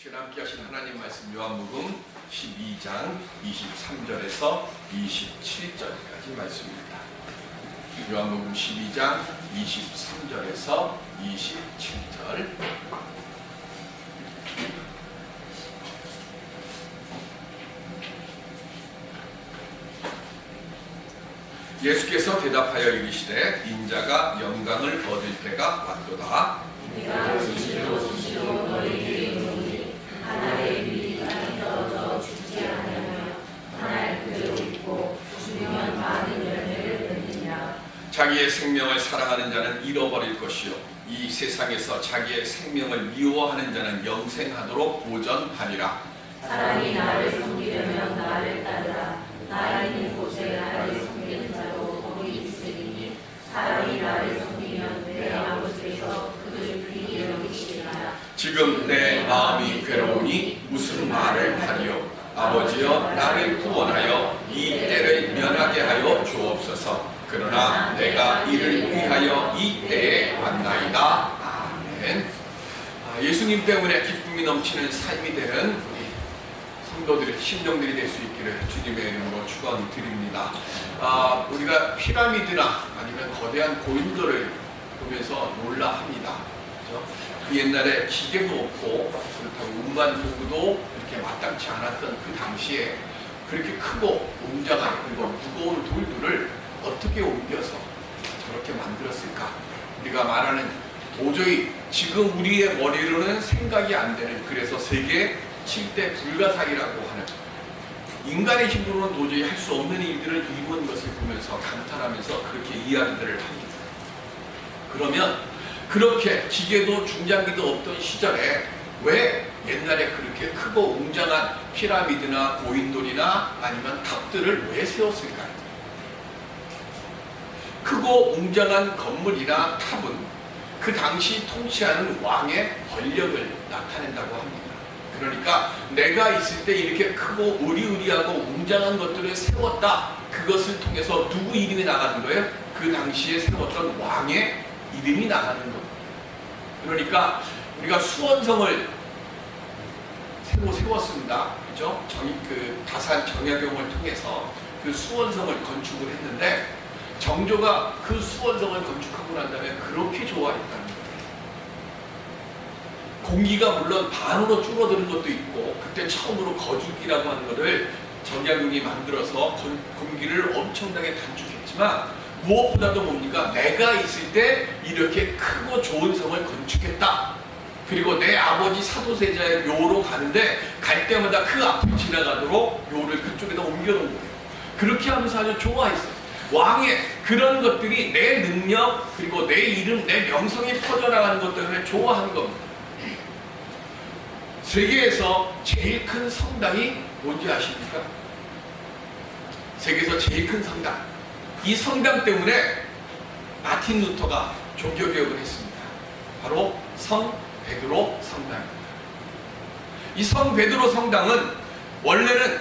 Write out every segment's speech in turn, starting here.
시간 함께 하신 하나님 말씀 요한복음 12장 23절에서 27절까지 말씀입니다. 요한복음 12장 23절에서 27절. 예수께서 대답하여 이르시되 인자가 영광을 얻을 때가 왔도다. 내가 진실로 너희에게 이르노니 하나의 빛이 땅에 떨어져 죽지 아니하며 하나의 그대로 있고 죽으면 많은 열매를 맺느니라. 자기의 생명을 사랑하는 자는 잃어버릴 것이요 이 세상에서 자기의 생명을 미워하는 자는 영생하도록 보전하리라. 사람이 나를 섬기려면 나를 따르라. 나 있는 곳에 나를 섬기는 자도 거기 있으리니 사람이 나를 섬기면 내 아버지께서 그를 귀히 여기시리라. 지금 내 마음이 괴로우니 무슨 말을 하리요. 아버지여 나를 구원하여 이 때를 면하게 하여 주옵소서. 그러나 내가 이를 위하여 이 때에 왔나이다. 아멘. 예수님 때문에 기쁨이 넘치는 삶이 되는 우리 성도들의 심령들이 될 수 있기를 주님의 이름으로 축원드립니다. 우리가 피라미드나 아니면 거대한 고인돌을 보면서 놀라합니다. 그렇죠? 그 옛날에 기계도 없고 그렇다고 운반 도구도 이렇게 마땅치 않았던 그 당시에 그렇게 크고 웅장한 그리고 무거운 돌들을 어떻게 옮겨서 저렇게 만들었을까? 우리가 말하는 도저히 지금 우리의 머리로는 생각이 안 되는, 그래서 세계 7대 불가사의라고 하는, 인간의 힘으로는 도저히 할 수 없는 일들을 이룬 것을 보면서 감탄하면서 그렇게 이야기들을 합니다. 그러면 그렇게 기계도 중장비도 없던 시절에 왜 옛날에 그렇게 크고 웅장한 피라미드나 고인돌이나 아니면 탑들을 왜 세웠을까요? 크고 웅장한 건물이나 탑은 그 당시 통치하는 왕의 권력을 나타낸다고 합니다. 그러니까 내가 있을 때 이렇게 크고 으리으리하고 웅장한 것들을 세웠다. 그것을 통해서 누구 이름이 나가는 거예요? 그 당시에 세웠던 왕의 이름이 나가는 겁니다. 그러니까 우리가 수원성을 새로 세웠습니다. 그죠? 다산 정약용을 통해서 그 수원성을 건축을 했는데 정조가 그 수원성을 건축하고 난 다음에 그렇게 좋아했다는 거예요. 공기가 물론 반으로 줄어드는 것도 있고, 그때 처음으로 거주기라고 하는 것을 정약용이 만들어서 공기를 엄청나게 단축했지만 무엇보다도 뭡니까? 내가 있을 때 이렇게 크고 좋은 성을 건축했다. 그리고 내 아버지 사도세자의 묘로 가는데 갈 때마다 그 앞을 지나가도록 묘를 그쪽에다 옮겨놓은 거예요. 그렇게 하면서 아주 좋아했어요. 왕의 그런 것들이 내 능력 그리고 내 이름, 내 명성이 퍼져나가는 것 때문에 좋아하는 겁니다. 세계에서 제일 큰 성당이 뭔지 아십니까? 세계에서 제일 큰 성당. 이 성당 때문에 마틴 루터가 종교개혁을 했습니다. 바로 성 베드로 성당입니다. 이 성 베드로 성당은 원래는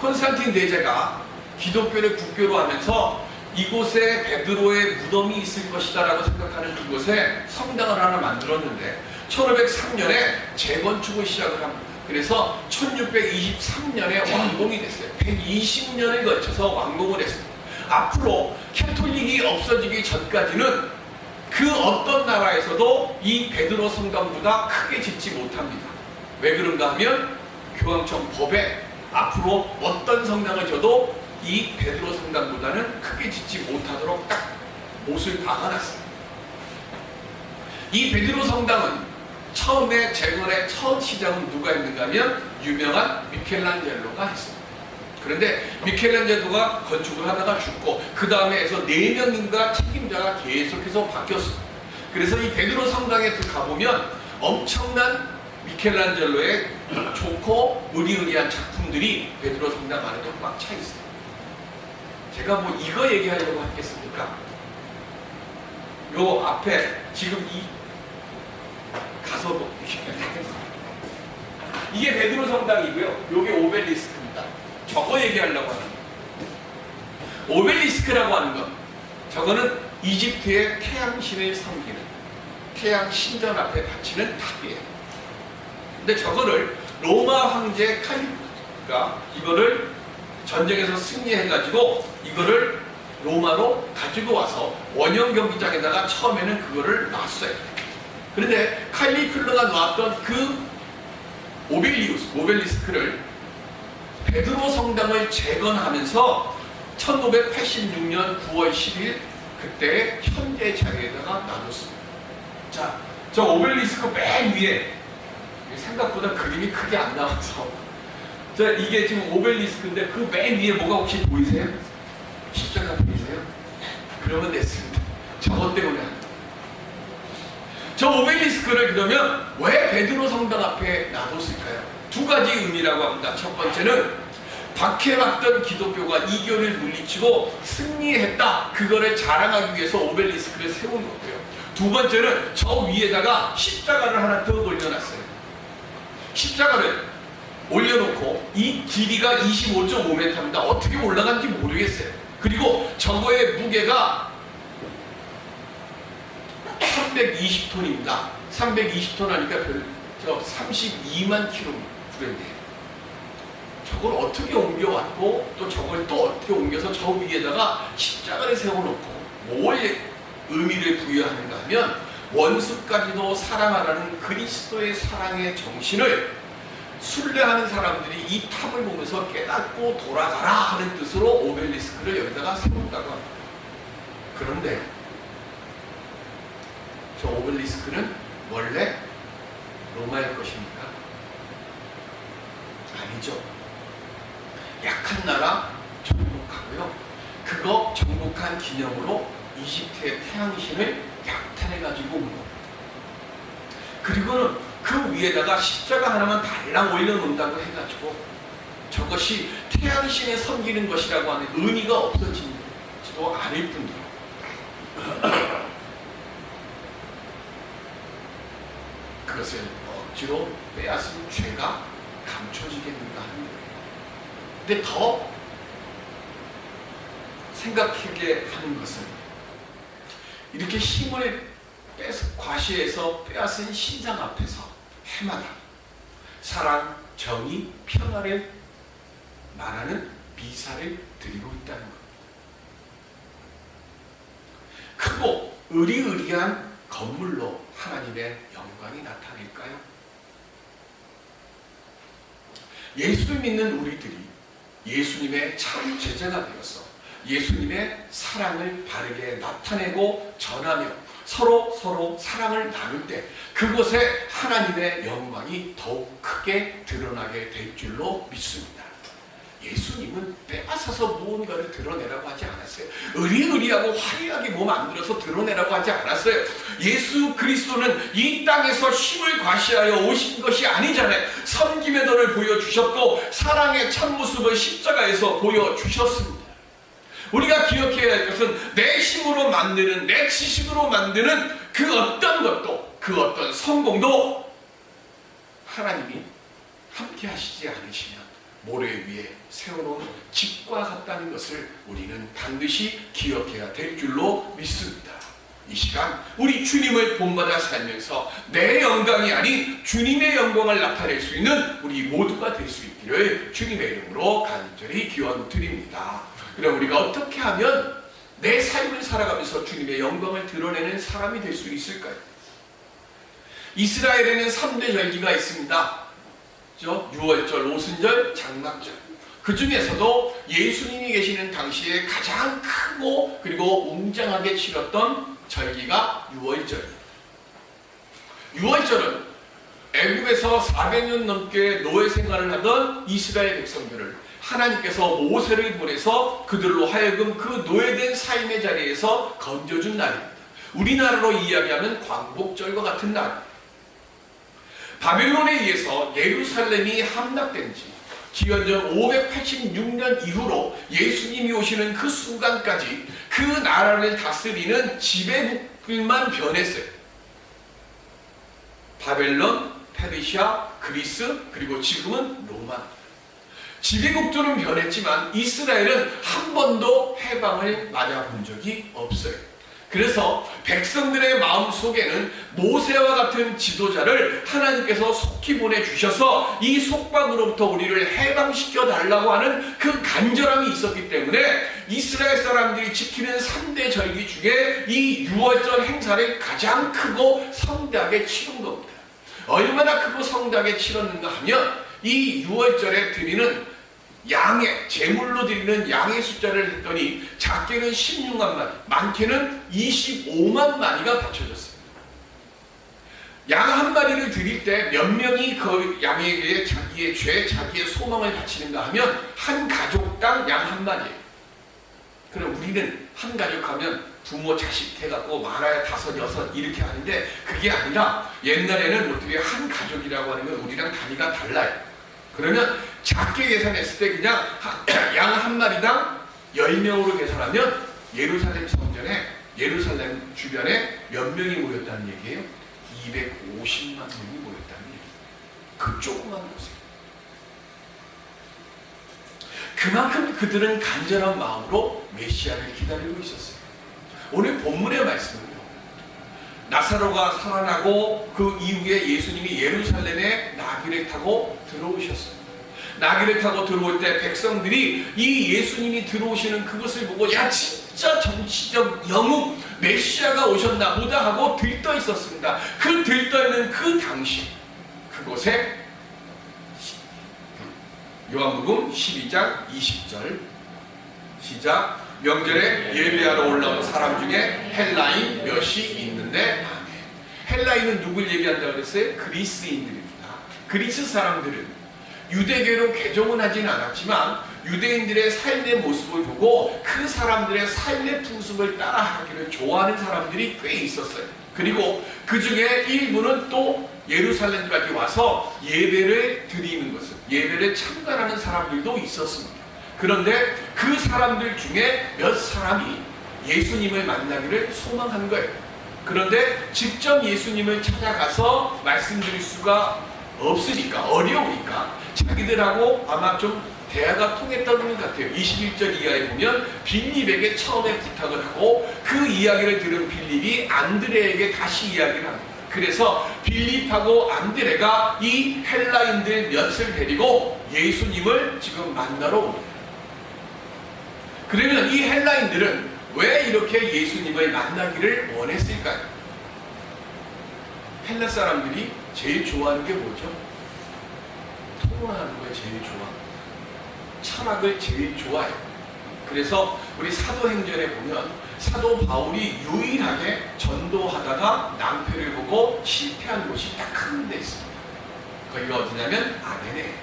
콘스탄틴 대제가 기독교를 국교로 하면서 이곳에 베드로의 무덤이 있을 것이다 라고 생각하는 그곳에 성당을 하나 만들었는데 1503년에 재건축을 시작을 합니다. 그래서 1623년에 완공이 됐어요. 120년을 거쳐서 완공을 했습니다. 앞으로 캐톨릭이 없어지기 전까지는 그 어떤 나라에서도 이 베드로 성당보다 크게 짓지 못합니다. 왜 그런가 하면 교황청 법에 앞으로 어떤 성당을 져도 이 베드로 성당보다는 크게 짓지 못하도록 딱 못을 박아놨습니다. 이 베드로 성당은 처음에 재건의 첫 시작은 누가 했는가 하면 유명한 미켈란젤로가 했습니다. 그런데 미켈란젤로가 건축을 하다가 죽고 그 다음에 해서 4명인가 책임자가 계속해서 바뀌었습니다. 그래서 이 베드로 성당에 가보면 엄청난 미켈란젤로의 좋고 으리으리한 작품들이 베드로 성당 안에 꽉 차 있어요. 제가 뭐 이거 얘기하려고 하겠습니까? 요 앞에 지금 이 가서 이게 베드로 성당이고요. 요게 오벨리스크입니다. 저거 얘기하려고 하는 거예요. 오벨리스크라고 하는 것, 저거는 이집트의 태양신을 섬기는 태양 신전 앞에 바치는 탑이에요. 근데 저거를 로마 황제 칼리프가 이거를 전쟁에서 승리해가지고 이거를 로마로 가지고 와서 원형 경기장에다가 처음에는 그거를 놨어요. 그런데 칼리필러가 놨던 그 오벨리스크를 베드로 성당을 재건하면서 1586년 9월 10일 그때 현재 자리에다가 놔뒀습니다. 자, 저 오벨리스크 맨 위에 생각보다 그림이 크게 안 나와서 자, 이게 지금 오벨리스크인데 그 맨 위에 뭐가 혹시 보이세요? 십자가 보이세요? 그러면 됐습니다. 저것 때문에 저 오벨리스크를 그러면 왜 베드로 성당 앞에 놔뒀을까요? 두 가지 의미라고 합니다. 첫 번째는 박해왔던 기독교가 이교를 물리치고 승리했다. 그거를 자랑하기 위해서 오벨리스크를 세운 거고요. 두 번째는 저 위에다가 십자가를 하나 더 올려놨어요. 십자가를 올려놓고 이 길이가 25.5m입니다. 어떻게 올라간지 모르겠어요. 그리고 저거의 무게가 320톤입니다. 320톤 하니까 32만 kg이에요. 저걸 어떻게 옮겨왔고 또 저걸 또 어떻게 옮겨서 저 위에다가 십자가를 세워놓고 뭘 의미를 부여하는가 하면 원수까지도 사랑하라는 그리스도의 사랑의 정신을 순례하는 사람들이 이 탑을 보면서 깨닫고 돌아가라 하는 뜻으로 오벨리스크를 여기다가 세웠다고 합니다. 그런데 저 오벨리스크는 원래 로마의 것입니까? 아니죠. 약한 나라 정복하고요. 그거 정복한 기념으로 이집트의 태양신을 약탈해가지고 온 겁니다. 그리고는 그 위에다가 십자가 하나만 달랑 올려놓는다고 해가지고 저것이 태양신에 섬기는 것이라고 하는 의미가 없어지지도 않을 뿐더러 그것을 억지로 빼앗은 죄가 감춰지겠는가 하는 거예요. 근데 더 생각하게 하는 것은 이렇게 힘을 과시해서 빼앗은 신상 앞에서 해마다 사랑, 정의, 평화를 말하는 비사를 드리고 있다는 것. 크고 의리의리한 건물로 하나님의 영광이 나타날까요? 예수를 믿는 우리들이 예수님의 참 제자가 되어서 예수님의 사랑을 바르게 나타내고 전하며 서로 사랑을 나눌 때 그곳에 하나님의 영광이 더욱 크게 드러나게 될 줄로 믿습니다. 예수님은 빼앗아서 무언가를 드러내라고 하지 않았어요. 의리의리하고 화려하게 뭐 만들어서 드러내라고 하지 않았어요. 예수 그리스도는 이 땅에서 힘을 과시하여 오신 것이 아니잖아요. 섬김의 도를 보여주셨고 사랑의 참모습을 십자가에서 보여주셨습니다. 우리가 기억해야 할 것은 내 힘으로 만드는, 내 지식으로 만드는 그 어떤 것도, 그 어떤 성공도 하나님이 함께 하시지 않으시면 모래 위에 세워놓은 집과 같다는 것을 우리는 반드시 기억해야 될 줄로 믿습니다. 이 시간 우리 주님을 본받아 살면서 내 영광이 아닌 주님의 영광을 나타낼 수 있는 우리 모두가 될 수 있기를 주님의 이름으로 간절히 기원 드립니다. 그럼 우리가 어떻게 하면 내 삶을 살아가면서 주님의 영광을 드러내는 사람이 될 수 있을까요? 이스라엘에는 3대 절기가 있습니다. 유월절, 오순절, 장막절. 그 중에서도 예수님이 계시는 당시에 가장 크고 그리고 웅장하게 치렀던 절기가 유월절입니다. 유월절은 애굽에서 400년 넘게 노예 생활을 하던 이스라엘 백성들을 하나님께서 모세를 보내서 그들로 하여금 그 노예된 삶의 자리에서 건져준 날입니다. 우리나라로 이야기하면 광복절과 같은 날입니다. 바벨론에 의해서 예루살렘이 함락된 지 기원전 586년 이후로 예수님이 오시는 그 순간까지 그 나라를 다스리는 지배국들만 변했어요. 바벨론, 페르시아, 그리스, 그리고 지금은 로마. 지배국들은 변했지만 이스라엘은 한 번도 해방을 맞아본 적이 없어요. 그래서 백성들의 마음 속에는 모세와 같은 지도자를 하나님께서 속히 보내주셔서 이 속박으로부터 우리를 해방시켜 달라고 하는 그 간절함이 있었기 때문에 이스라엘 사람들이 지키는 3대 절기 중에 이 유월절 행사를 가장 크고 성대하게 치른 겁니다. 얼마나 크고 성대하게 치렀는가 하면 이 유월절에 드리는 양의 제물로 드리는 양의 숫자를 했더니 작게는 16만 마리, 많게는 25만 마리가 바쳐졌습니다. 양 한 마리를 드릴 때 몇 명이 그 양에게 자기의 죄, 자기의 소망을 바치는가 하면 한 가족당 양 한 마리예요. 그럼 우리는 한 가족 하면 부모 자식 해갖고 많아야 5, 6 이렇게 하는데 그게 아니라 옛날에는 어떻게 한 가족이라고 하는 건 우리랑 단위가 달라요. 그러면 작게 계산했을 때 그냥 양 한 마리당 10명으로 계산하면 예루살렘 성전에, 예루살렘 주변에 몇 명이 모였다는 얘기예요? 250만 명이 모였다는 얘기예요. 그 조그만 곳에. 그만큼 그들은 간절한 마음으로 메시아를 기다리고 있었어요. 오늘 본문의 말씀은요, 나사로가 살아나고 그 이후에 예수님이 예루살렘에 나귀를 타고 들어오셨어요. 나귀를 타고 들어올 때 백성들이 이 예수님이 들어오시는 그것을 보고 야 진짜 정치적 영웅 메시아가 오셨나 보다 하고 들떠 있었습니다. 그 들떠 있는 그 당시 그곳에 요한복음 12장 20절 시작. 명절에 예배하러 올라온 사람 중에 헬라인 몇이 있는데 헬라인은 누굴 얘기한다고 그랬어요? 그리스인들입니다. 그리스 사람들은 유대교로 개종은 하지는 않았지만 유대인들의 삶의 모습을 보고 그 사람들의 삶의 풍습을 따라하기를 좋아하는 사람들이 꽤 있었어요. 그리고 그 중에 일부는 또 예루살렘까지 와서 예배를 드리는 것을, 예배를 참관하는 사람들도 있었습니다. 그런데 그 사람들 중에 몇 사람이 예수님을 만나기를 소망한 거예요. 그런데 직접 예수님을 찾아가서 말씀드릴 수가 없으니까, 어려우니까 자기들하고 아마 좀 대화가 통했던 것 같아요. 21절 이하에 보면 빌립에게 처음에 부탁을 하고 그 이야기를 들은 빌립이 안드레에게 다시 이야기를 합니다. 그래서 빌립하고 안드레가 이 헬라인들 몇을 데리고 예수님을 지금 만나러 옵니다. 그러면 이 헬라인들은 왜 이렇게 예수님을 만나기를 원했을까요? 헬라 사람들이 제일 좋아하는 게 뭐죠? 토론하는 걸 제일 좋아합니다. 철학을 제일 좋아해요. 그래서 우리 사도행전에 보면 사도 바울이 유일하게 전도하다가 낭패를 보고 실패한 곳이 딱 한 데 있습니다. 거기가 어디냐면 아덴에.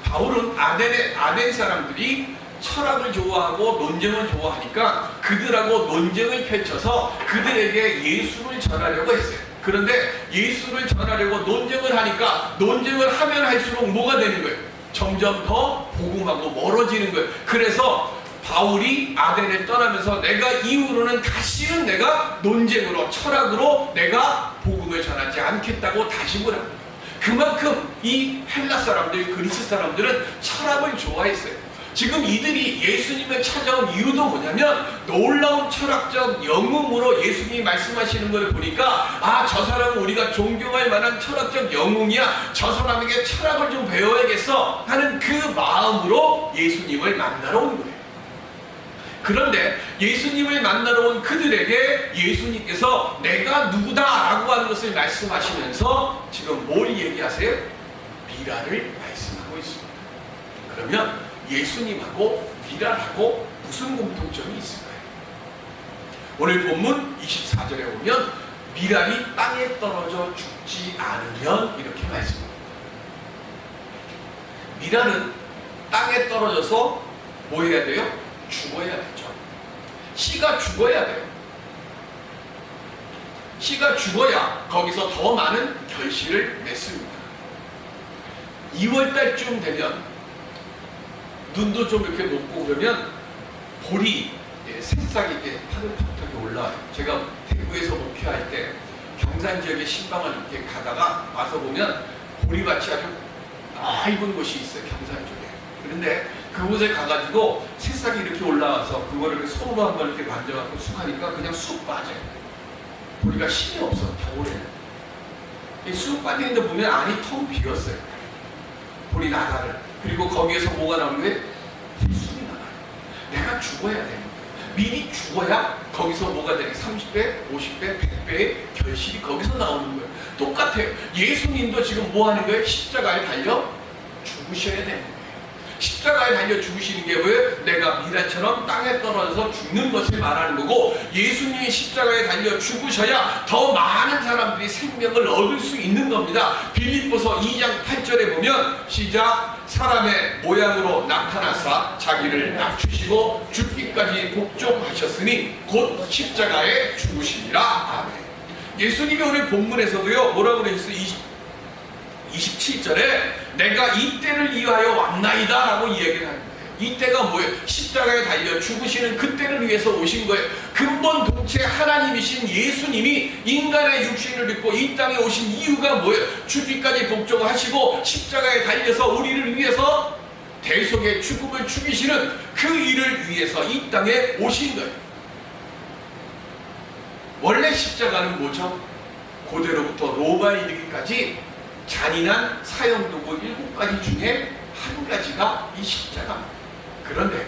바울은 아덴 사람들이 철학을 좋아하고 논쟁을 좋아하니까 그들하고 논쟁을 펼쳐서 그들에게 예수를 전하려고 했어요. 그런데 예수를 전하려고 논쟁을 하니까 논쟁을 하면 할수록 뭐가 되는 거예요? 점점 더 복음하고 멀어지는 거예요. 그래서 바울이 아덴을 떠나면서 내가 이후로는 다시는 내가 논쟁으로 철학으로 내가 복음을 전하지 않겠다고 다짐을 합니다. 그만큼 이 헬라 사람들, 그리스 사람들은 철학을 좋아했어요. 지금 이들이 예수님을 찾아온 이유도 뭐냐면 놀라운 철학적 영웅으로 예수님이 말씀하시는 걸 보니까 아, 저 사람은 우리가 존경할 만한 철학적 영웅이야. 저 사람에게 철학을 좀 배워야겠어 하는 그 마음으로 예수님을 만나러 온 거예요. 그런데 예수님을 만나러 온 그들에게 예수님께서 내가 누구다라고 하는 것을 말씀하시면서 지금 뭘 얘기하세요? 미라를 말씀하고 있습니다. 그러면 예수님하고 미랄하고 무슨 공통점이 있을까요? 오늘 본문 24절에 보면 미랄이 땅에 떨어져 죽지 않으면 이렇게 말씀합니다. 미랄은 땅에 떨어져서 뭐 해야 돼요? 죽어야 되죠. 씨가 죽어야 돼요. 씨가 죽어야 거기서 더 많은 결실을 맺습니다. 2월달쯤 되면 눈도 좀 이렇게 높고 그러면 볼이 새싹이 이렇게 파릇파릇하게 올라와요. 제가 대구에서 목회할 때 경산 지역의 신방을 이렇게 가다가 와서 보면 보리밭이 아주 넓은 곳이 있어요. 경산 쪽에. 그런데 그 그곳에 가가지고 새싹이 이렇게 올라와서 그거를 이렇게 손으로 한번 이렇게 만져갖고 쑥 하니까 그냥 쑥 빠져요. 보니까 힘이 없어. 겨울에. 쑥 빠지는데 보면 안이 텅 비었어요. 볼이 나가를. 그리고 거기에서 뭐가 나오는 거예요? 쑥이 나가요. 내가 죽어야 돼요. 미리 죽어야 거기서 뭐가 되는 30배, 50배, 100배의 결실이 거기서 나오는 거예요. 똑같아요. 예수님도 지금 뭐 하는 거예요? 십자가에 달려 죽으셔야 되는 거예요. 십자가에 달려 죽으시는 게 뭐예요? 내가 미라처럼 땅에 떨어져서 죽는 것을 말하는 거고, 예수님이 십자가에 달려 죽으셔야 더 많은 사람들이 생명을 얻을 수 있는 겁니다. 빌립보서 2장 8절에 보면 시작, 사람의 모양으로 나타나사 자기를 낮추시고 죽기까지 복종하셨으니 곧 십자가에 죽으시니라. 아멘. 예수님이 오늘 본문에서도요 뭐라고 그러셨어요? 27절에 내가 이 때를 위하여 왔나이다 라고 이야기를 하는 거예요. 이 때가 뭐예요? 십자가에 달려 죽으시는 그 때를 위해서 오신 거예요. 근본 동체 하나님이신 예수님이 인간의 육신을 입고 이 땅에 오신 이유가 뭐예요? 죽기까지 복종하시고 십자가에 달려서 우리를 위해서 대속의 죽음을 죽이시는 그 일을 위해서 이 땅에 오신 거예요. 원래 십자가는 뭐죠? 고대로부터 로마에 이르기까지 잔인한 사형도구 7가지 중에 한 가지가 이 십자가입니다. 그런데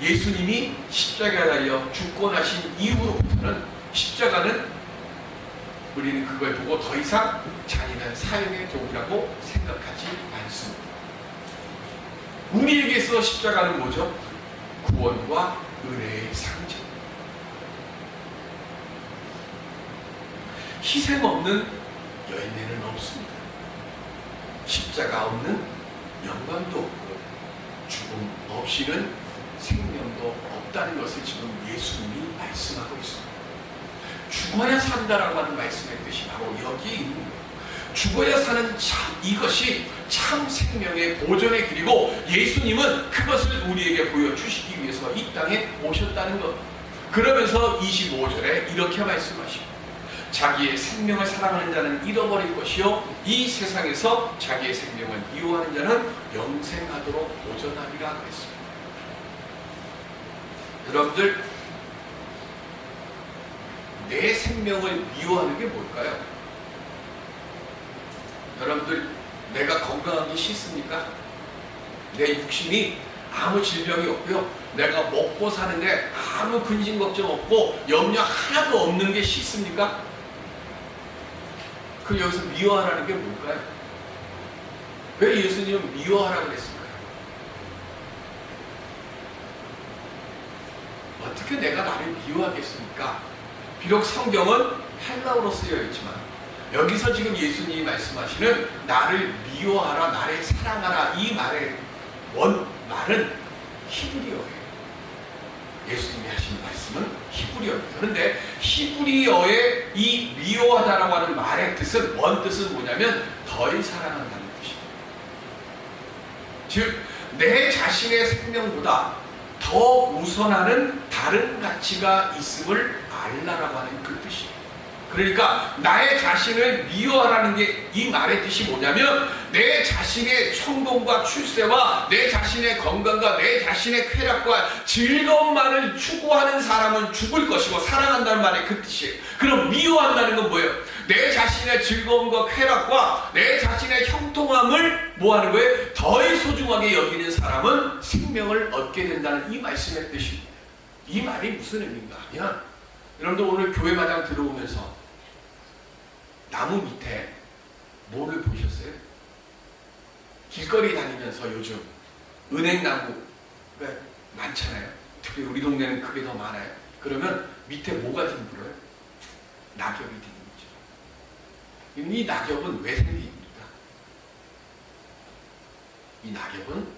예수님이 십자가에 달려 죽고 나신 이후로부터는 십자가는 우리는 그걸 보고 더 이상 잔인한 사형의 도구라고 생각하지 않습니다. 우리에게 있어 십자가는 뭐죠? 구원과 은혜의 상징. 희생 없는 열매는 없습니다. 십자가 없는 영광도 없고 죽음 없이는 생명도 없다는 것을 지금 예수님이 말씀하고 있습니다. 죽어야 산다라고 하는 말씀의 뜻이 바로 여기에 있는 거예요. 죽어야 사는 이것이 참 생명의 보존의 길이고, 예수님은 그것을 우리에게 보여주시기 위해서 이 땅에 오셨다는 것. 그러면서 25절에 이렇게 말씀하십니다. 자기의 생명을 사랑하는 자는 잃어버릴 것이요 이 세상에서 자기의 생명을 미워하는 자는 영생하도록 보존하리라 했습니다. 여러분들, 내 생명을 미워하는 게 뭘까요? 여러분들, 내가 건강한 게 싫습니까? 내 육신이 아무 질병이 없고요, 내가 먹고 사는데 아무 근심 걱정 없고 염려 하나도 없는 게 싫습니까? 그럼 여기서 미워하라는 게 뭘까요? 왜 예수님은 미워하라고 그랬을까요? 어떻게 내가 나를 미워하겠습니까? 비록 성경은 헬라어로 쓰여 있지만 여기서 지금 예수님이 말씀하시는 나를 미워하라, 나를 사랑하라, 이 말의 말은 히브리어예요. 예수님이 하신 말씀은 히브리어입니다. 그런데 히브리어의 이 미워하다라고 하는 말의 뜻은, 뜻은 뭐냐면 덜 사랑한다는 뜻입니다. 즉, 내 자신의 생명보다 더 우선하는 다른 가치가 있음을 알라라고 하는 그 뜻이에요. 그러니까 나의 자신을 미워하라는 게 이 말의 뜻이 뭐냐면, 내 자신의 성공과 출세와 내 자신의 건강과 내 자신의 쾌락과 즐거움만을 추구하는 사람은 죽을 것이고, 사랑한다는 말의 그 뜻이에요. 그럼 미워한다는 건 뭐예요? 내 자신의 즐거움과 쾌락과 내 자신의 형통함을 뭐하는 거예요? 더 소중하게 여기는 사람은 생명을 얻게 된다는 이 말씀의 뜻입니다. 이 말이 무슨 의미인가 하면, 여러분들 오늘 교회마당 들어오면서 나무 밑에 뭐를 보셨어요? 길거리 다니면서 요즘 은행나무가 많잖아요. 특히 우리 동네는 그게 더 많아요. 그러면 밑에 뭐가 뒹굴어요? 낙엽이 뒹굴죠. 이 낙엽은 왜 생깁니까? 이 낙엽은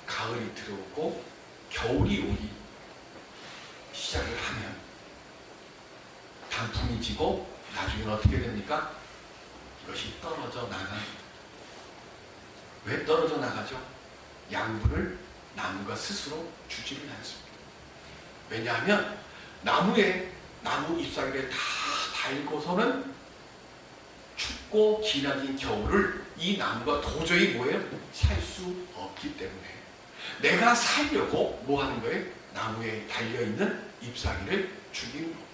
가을이 들어오고 겨울이 오기 시작을 하면 단풍이 지고 나중에는 어떻게 됩니까? 이것이 떨어져 나갑니다. 왜 떨어져 나가죠? 양분을 나무가 스스로 주지를 않습니다. 왜냐하면 나무 잎사귀를 다 달고서는 춥고 기나긴 겨울을 이 나무가 도저히 살 수 없기 때문에. 내가 살려고 뭐 하는 거예요? 나무에 달려있는 잎사귀를 죽이는 겁니다.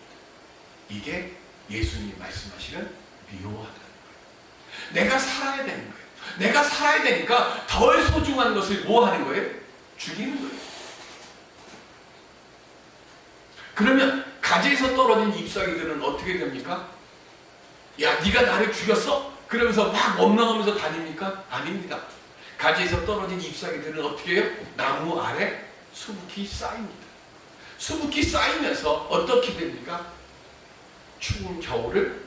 이게 예수님이 말씀하시는 미워하다는 거예요. 내가 살아야 되는 거예요. 내가 살아야 되니까 덜 소중한 것을 뭐 하는 거예요? 죽이는 거예요. 그러면 가지에서 떨어진 잎사귀들은 어떻게 됩니까? 야, 네가 나를 죽였어? 그러면서 막 원망하면서 다닙니까? 아닙니다. 가지에서 떨어진 잎사귀들은 어떻게 해요? 나무 아래 수북히 쌓입니다. 수북히 쌓이면서 어떻게 됩니까? 추운 겨울을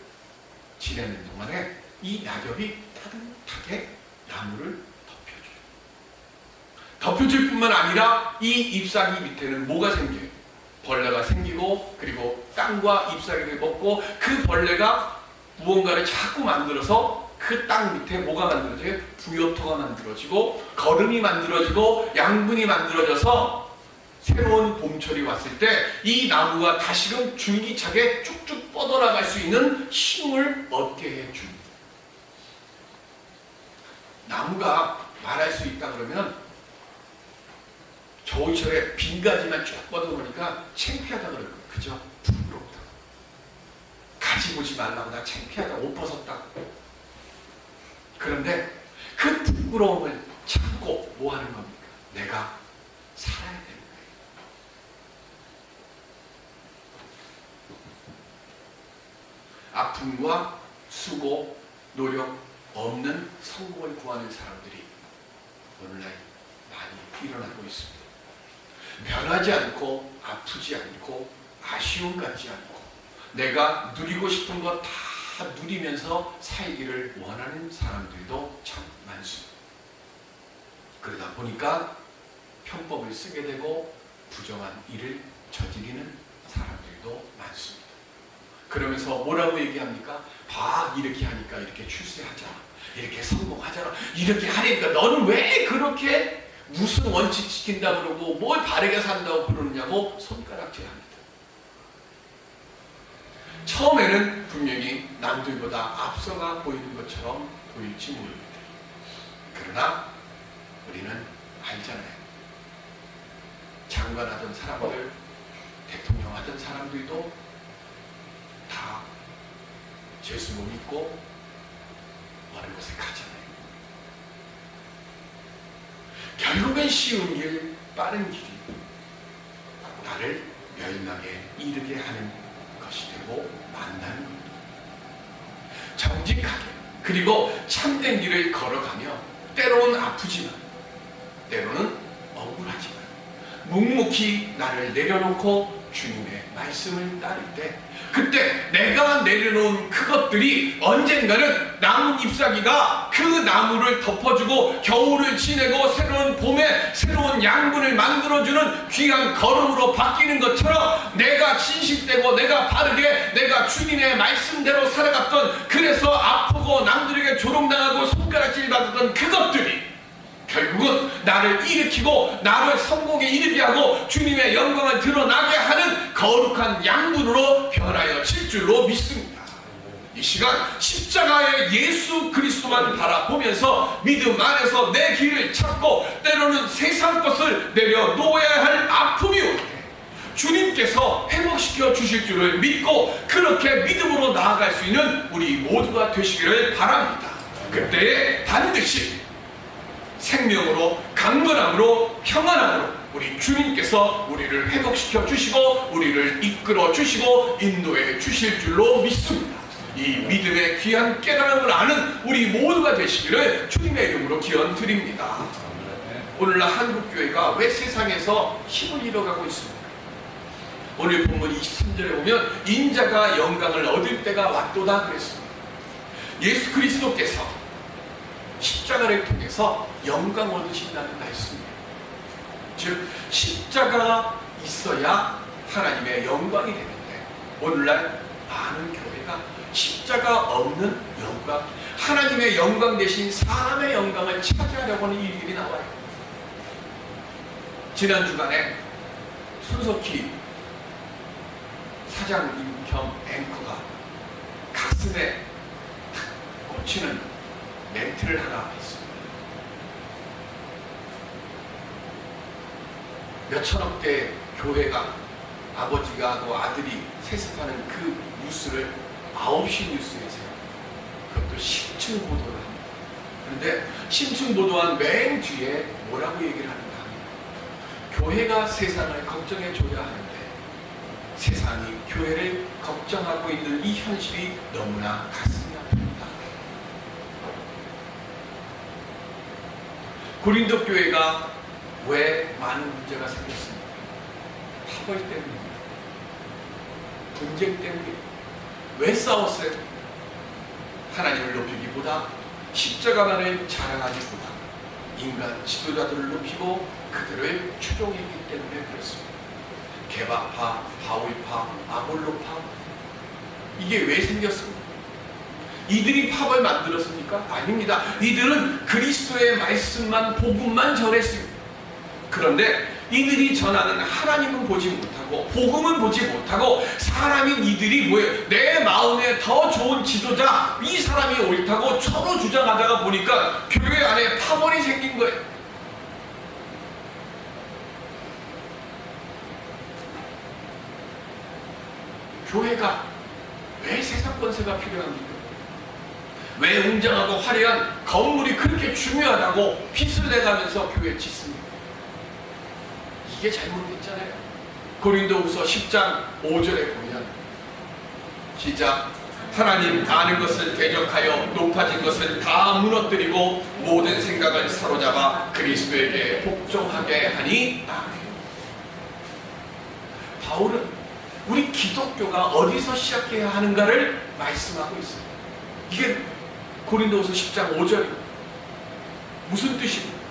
지내는 동안에 이 낙엽이 따뜻하게 나무를 덮여줘요. 덮여줄 뿐만 아니라 이 잎사귀 밑에는 뭐가 생겨요? 벌레가 생기고, 그리고 땅과 잎사귀를 먹고, 그 벌레가 무언가를 자꾸 만들어서 그 땅 밑에 뭐가 만들어져요? 부엽토가 만들어지고, 거름이 만들어지고, 양분이 만들어져서 새로운 봄철이 왔을 때 이 나무가 다시금 줄기차게 쭉쭉 뻗어나갈 수 있는 힘을 얻게 해줍니다. 나무가 말할 수 있다 그러면 겨울철에 빈 가지만 쭉 뻗어놓으니까 창피하다 그럴 거예요. 그죠? 부끄럽다. 가지 보지 말라고 나 창피하다. 옷 벗었다. 그런데 그 부끄러움을 참고 뭐 하는 겁니까? 내가 살아야 되는 거예요. 아픔과 수고, 노력 없는 성공을 구하는 사람들이 오늘날 많이 일어나고 있습니다. 변하지 않고 아프지 않고 아쉬움 갖지 않고 내가 누리고 싶은 것 다 누리면서 살기를 원하는 사람들도 참 많습니다. 그러다 보니까 편법을 쓰게 되고 부정한 일을 저지르는 사람들도 많습니다. 그러면서 뭐라고 얘기합니까? 봐, 이렇게 하니까 이렇게 출세하잖아, 이렇게 성공하잖아, 이렇게 하니까 너는 왜 그렇게 무슨 원칙 지킨다 그러고 뭘 바르게 산다고 그러느냐고 손가락질합니다. 처음에는 분명히 남들보다 앞서가 보이는 것처럼 보일지 모릅니다. 그러나 우리는 알잖아요. 장관하던 사람들, 대통령 하던 사람들도 다 예수를 믿고 어느 곳에 가잖아요. 결국엔 쉬운 길, 빠른 길이 나를 멸망에 이르게 하는 것이 되고 만나는 겁니다. 정직하게 그리고 참된 길을 걸어가며 때로는 아프지만 때로는 억울하지만 묵묵히 나를 내려놓고 주님의 말씀을 따를 때 그때 내가 내려놓은 그것들이 언젠가는 나무 잎사귀가 그 나무를 덮어주고 겨울을 지내고 새로운 봄에 새로운 양분을 만들어주는 귀한 걸음으로 바뀌는 것처럼 내가 진실되고 내가 바르게 내가 주님의 말씀대로 살아갔던, 그래서 아프고 남들에게 조롱당하고 손가락질 받았던 그것들이 결국은 나를 일으키고 나를 성공에 이르게 하고 주님의 영광을 드러나게 하는 거룩한 양분으로 변하여질 줄로 믿습니다. 이 시간 십자가의 예수 그리스도만 바라보면서 믿음 안에서 내 길을 찾고 때로는 세상 것을 내려놓아야 할 아픔이 올 때 주님께서 회복시켜 주실 줄을 믿고 그렇게 믿음으로 나아갈 수 있는 우리 모두가 되시기를 바랍니다. 그때에 반드시 생명으로, 강건함으로, 평안함으로 우리 주님께서 우리를 회복시켜 주시고 우리를 이끌어 주시고 인도해 주실 줄로 믿습니다. 이 믿음의 귀한 깨달음을 아는 우리 모두가 되시기를 주님의 이름으로 기원드립니다. 오늘날 한국교회가 왜 세상에서 힘을 잃어가고 있습니까? 오늘 본문 23절에 보면 인자가 영광을 얻을 때가 왔도다 그랬습니다. 예수 그리스도께서 십자가를 통해서 영광 얻으신다는 말씀이에요. 즉 십자가가 있어야 하나님의 영광이 되는데 오늘날 많은 교회가 십자가 없는 영광, 하나님의 영광 대신 사람의 영광을 차지하려고 하는 일들이 나와요. 지난 주간에 손석희 사장님 겸 앵커가 가슴에 탁 꽂히는 멘트를 하나 했습니다. 몇천억 대 교회가 아버지가 하고 아들이 세습하는 그 뉴스를 9시 뉴스에서요. 그것도 심층 보도를 합니다. 그런데 심층 보도한 맨 뒤에 뭐라고 얘기를 하는가 하면 교회가 세상을 걱정해 줘야 하는데 세상이 교회를 걱정하고 있는 이 현실이 너무나 가슴이 아픕니다. 고린도 교회가 왜 많은 문제가 생겼습니까? 파벌 때문입니다. 분쟁 때문입니다. 왜 싸웠어요? 하나님을 높이기보다 십자가만을 자랑하기보다 인간 지도자들을 높이고 그들을 추종했기 때문에 그렇습니다. 개바파, 바울파, 아볼로파, 이게 왜 생겼습니까? 이들이 팝을 만들었습니까? 아닙니다. 이들은 그리스도의 말씀만, 복음만 전했습니다. 그런데 이들이 전하는 하나님은 보지 못하고 복음은 보지 못하고 사람인 이들이 뭐예요? 내 마음에 더 좋은 지도자, 이 사람이 옳다고 서로 주장하다가 보니까 교회 안에 파벌이 생긴 거예요. 교회가 왜 세상 권세가 필요합니까? 왜 웅장하고 화려한 건물이 그렇게 중요하다고 빚을 내가면서 교회 짓습니까? 이게 잘못됐잖아요. 고린도후서 10장 5절에 보면 시작, 하나님 아는 것을 대적하여 높아진 것을 다 무너뜨리고 모든 생각을 사로잡아 그리스도에게 복종하게 하니 아멘. 바울은 우리 기독교가 어디서 시작해야 하는가를 말씀하고 있어요. 이게 고린도후서 10장 5절입니다. 무슨 뜻입니까?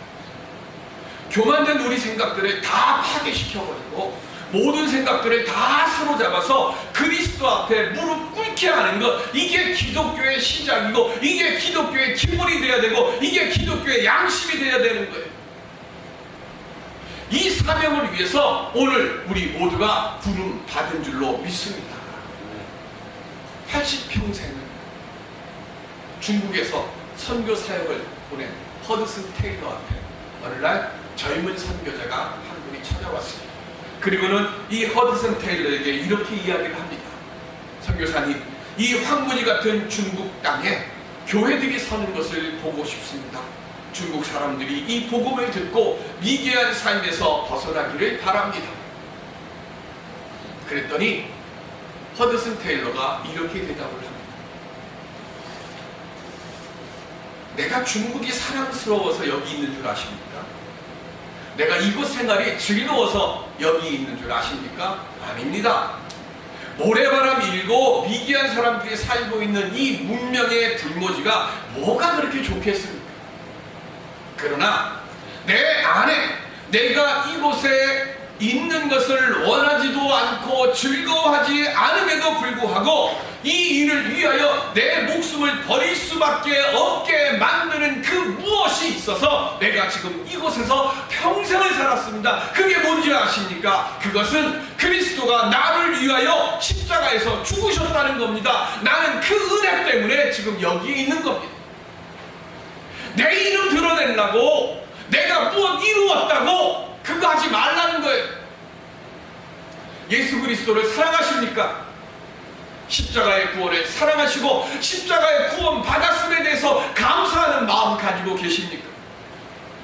교만된 우리 생각들을 다 파괴시켜버리고 모든 생각들을 다 사로잡아서 그리스도 앞에 무릎 꿇게 하는 것, 이게 기독교의 시작이고 이게 기독교의 기본이 돼야 되고 이게 기독교의 양심이 돼야 되는 거예요. 이 사명을 위해서 오늘 우리 모두가 부름 받은 줄로 믿습니다. 80평생을 중국에서 선교 사역을 보낸 허드슨 테일러 앞에 어느 날 젊은 선교자가 한 분이 찾아왔습니다. 그리고는 이 허드슨 테일러에게 이렇게 이야기를 합니다. 선교사님, 이 황무지 같은 중국 땅에 교회들이 서는 것을 보고 싶습니다. 중국 사람들이 이 복음을 듣고 미개한 삶에서 벗어나기를 바랍니다. 그랬더니 허드슨 테일러가 이렇게 대답을 합니다. 내가 중국이 사랑스러워서 여기 있는 줄 아십니까? 내가 이곳 생활이 즐거워서 여기 있는 줄 아십니까? 아닙니다. 모래바람 일고 미개한 사람들이 살고 있는 이 문명의 불모지가 뭐가 그렇게 좋겠습니까? 그러나 내 안에 내가 이곳에 있는 것을 원하지도 않고 즐거워하지 않음에도 불구하고 이 일을 위하여 내 목숨을 버릴 수밖에 없게 만드는 그 무엇이 있어서 내가 지금 이곳에서 평생을 살았습니다. 그게 뭔지 아십니까? 그것은 그리스도가 나를 위하여 십자가에서 죽으셨다는 겁니다. 나는 그 은혜 때문에 지금 여기에 있는 겁니다. 내 이름 드러내려고 내가 무엇 이루었다고 그거 하지 말라는 거예요. 예수 그리스도를 사랑하십니까? 십자가의 구원을 사랑하시고 십자가의 구원 받았음에 대해서 감사하는 마음 가지고 계십니까?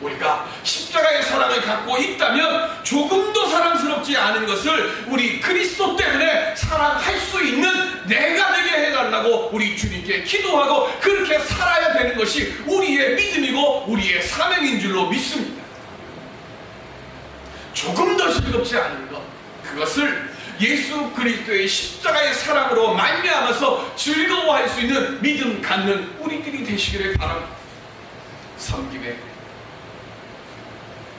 우리가 십자가의 사랑을 갖고 있다면 조금도 사랑스럽지 않은 것을 우리 그리스도 때문에 사랑할 수 있는 내가 되게 해달라고 우리 주님께 기도하고 그렇게 살아야 되는 것이 우리의 믿음이고 우리의 사명인 줄로 믿습니다. 조금 더 즐겁지 않은 것, 그것을 예수 그리스도의 십자가의 사랑으로 말미암아서 즐거워할 수 있는 믿음 갖는 우리들이 되시기를 바랍니다. 섬김에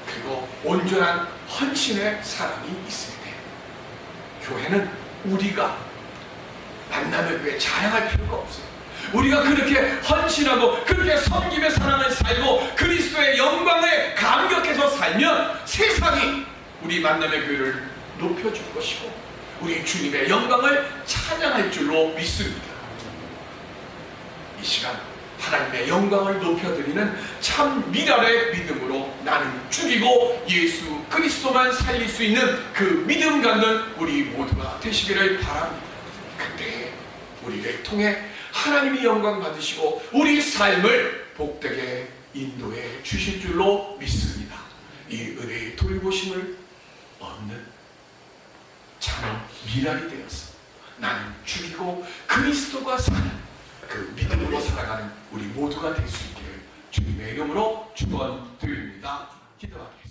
그리고 온전한 헌신의 사랑이 있을 때 교회는 우리가 만남의 교회 자랑할 필요가 없어요. 우리가 그렇게 헌신하고 그렇게 섬김의 사랑을 살고 그리스도의 영광에 감격해서 살면 세상이 우리 만남의 교회를 높여줄 것이고 우리 주님의 영광을 찬양할 줄로 믿습니다. 이 시간 하나님의 영광을 높여드리는 참 미랄의 믿음으로 나는 죽이고 예수 그리스도만 살릴 수 있는 그 믿음 갖는 우리 모두가 되시기를 바랍니다. 그때 우리를 통해 하나님이 영광 받으시고 우리 삶을 복되게 인도해 주실 줄로 믿습니다. 이 은혜의 돌보심을 얻는 참 미랄이 되었어. 나는 죽이고 그리스도가 사는 그 믿음으로 살아가는 우리 모두가 될 수 있기를 주님의 이름으로 축원드립니다. 기도하겠습니다.